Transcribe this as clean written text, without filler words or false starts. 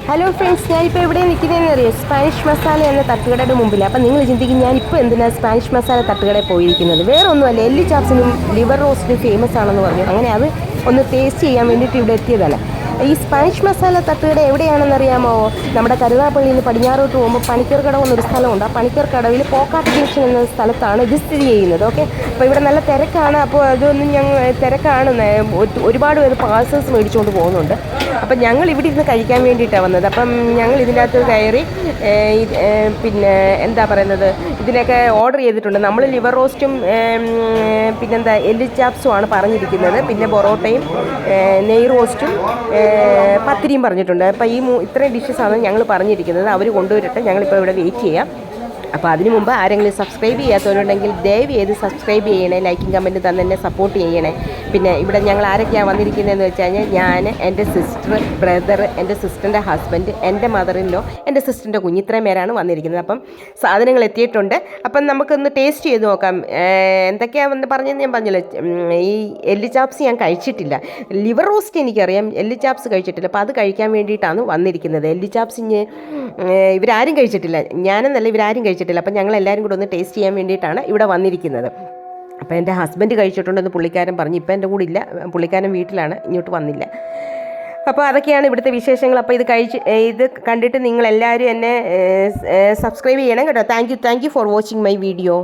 Hello friends, ഞാനിപ്പോൾ എവിടെ നിൽക്കുന്നതെന്ന് അറിയാം? സ്പാനിഷ് മസാല എന്ന തട്ടുകടയുടെ മുമ്പിൽ. അപ്പം നിങ്ങൾ ചിന്തിക്കും ഞാനിപ്പോൾ എന്തിനാണ് സ്പാനിഷ് മസാല തട്ടുകടയിൽ പോയിരിക്കുന്നത്? വേറെ ഒന്നുമല്ല, എല്ലി ചാപ്സിനും ലിവർ റോസ്റ്റിനും ഫേമസ് ആണെന്ന് പറഞ്ഞു. അങ്ങനെ അത് ഒന്ന് ടേസ്റ്റ് ചെയ്യാൻ വേണ്ടിയിട്ട് ഇവിടെ എത്തിയതാണ്. ഈ സ്പാനിഷ് മസാല തട്ടുകട എവിടെയാണെന്ന് അറിയാമോ? നമ്മുടെ കരുനാഗപ്പള്ളിയിൽ നിന്ന് പടിഞ്ഞാറോട്ട് പോകുമ്പോൾ പണിക്കർ കടവ് എന്നൊരു സ്ഥലമുണ്ട്. ആ പണിക്കർ കടവിൽ പോക്കാട്ട് ജംഗ്ഷൻ എന്ന സ്ഥലത്താണ് ഇത് സ്ഥിതി ചെയ്യുന്നത്. ഓക്കെ, അപ്പോൾ ഇവിടെ നല്ല തിരക്കാണ്. അപ്പോൾ അതൊന്നും തിരക്കാണ്, ഒരുപാട് പേര് പാഴ്സൽസ് മേടിച്ചുകൊണ്ട് പോകുന്നുണ്ട്. അപ്പം ഞങ്ങൾ ഇവിടെ ഇരുന്ന് കഴിക്കാൻ വേണ്ടിയിട്ടാണ് വന്നത്. അപ്പം ഞങ്ങൾ ഇതിൻ്റെ അകത്ത് കയറി പിന്നെ എന്താ പറയുന്നത്, ഇതിനൊക്കെ ഓർഡർ ചെയ്തിട്ടുണ്ട്. നമ്മൾ ലിവർ റോസ്റ്റും പിന്നെന്താ എല്ലി ചാപ്സുമാണ് പറഞ്ഞിരിക്കുന്നത്. പിന്നെ പൊറോട്ടയും നെയ് റോസ്റ്റും പത്തിരിയും പറഞ്ഞിട്ടുണ്ട്. അപ്പോൾ ഇത്രയും ഡിഷസാണ് ഞങ്ങൾ പറഞ്ഞിരിക്കുന്നത്. അവർ കൊണ്ടുവരട്ടെ, ഞങ്ങളിപ്പോൾ ഇവിടെ വെയിറ്റ് ചെയ്യാം. അപ്പോൾ അതിനു മുമ്പ് ആരെങ്കിലും സബ്സ്ക്രൈബ് ചെയ്യാത്തവരുണ്ടെങ്കിൽ ദയവ് ചെയ്ത് സബ്സ്ക്രൈബ് ചെയ്യണേ, ലൈക്കും കമൻറ്റ് തന്നെ എന്നെ സപ്പോർട്ട് ചെയ്യണേ. പിന്നെ ഇവിടെ ഞങ്ങൾ ആരൊക്കെയാണ് വന്നിരിക്കുന്നതെന്ന് വെച്ച് കഴിഞ്ഞാൽ ഞാൻ, എൻ്റെ സിസ്റ്റർ, ബ്രദർ, എൻ്റെ സിസ്റ്ററിൻ്റെ ഹസ്ബൻഡ്, എൻ്റെ മദറിൻലോ, എൻ്റെ സിസ്റ്ററിൻ്റെ കുഞ്ഞ്, ഇത്രയും പേരാണ് വന്നിരിക്കുന്നത്. അപ്പം സാധനങ്ങൾ എത്തിയിട്ടുണ്ട്. അപ്പം നമുക്കൊന്ന് ടേസ്റ്റ് ചെയ്ത് നോക്കാം. എന്തൊക്കെയാണെന്ന് പറഞ്ഞതെന്ന് ഞാൻ പറഞ്ഞില്ല. ഈ എല്ലി ചാപ്സ് ഞാൻ കഴിച്ചിട്ടില്ല. ലിവർ റോസ്റ്റ് എനിക്കറിയാം, എല്ലി ചാപ്സ് കഴിച്ചിട്ടില്ല. അപ്പോൾ അത് കഴിക്കാൻ വേണ്ടിയിട്ടാണ് വന്നിരിക്കുന്നത്. എല്ലി ചാപ്സിന് ഇവരാരും കഴിച്ചിട്ടില്ല, ഞാനെന്നല്ല, ഇവരാരും കഴിച്ചിട്ടില്ല. അപ്പം ഞങ്ങൾ എല്ലാവരും കൂടെ ഒന്ന് ടേസ്റ്റ് ചെയ്യാൻ വേണ്ടിയിട്ടാണ് ഇവിടെ വന്നിരിക്കുന്നത്. അപ്പോൾ എൻ്റെ ഹസ്ബൻഡ് കഴിച്ചിട്ടുണ്ടെന്ന് പുള്ളിക്കാരൻ പറഞ്ഞു. ഇപ്പം എൻ്റെ കൂടെ ഇല്ല, പുള്ളിക്കാരൻ വീട്ടിലാണ്, ഇങ്ങോട്ട് വന്നില്ല. അപ്പോൾ അതൊക്കെയാണ് ഇവിടുത്തെ വിശേഷങ്ങൾ. അപ്പോൾ ഇത് കണ്ടിട്ട് നിങ്ങളെല്ലാവരും എന്നെ സബ്സ്ക്രൈബ് ചെയ്യണം കേട്ടോ. Thank you for watching my video.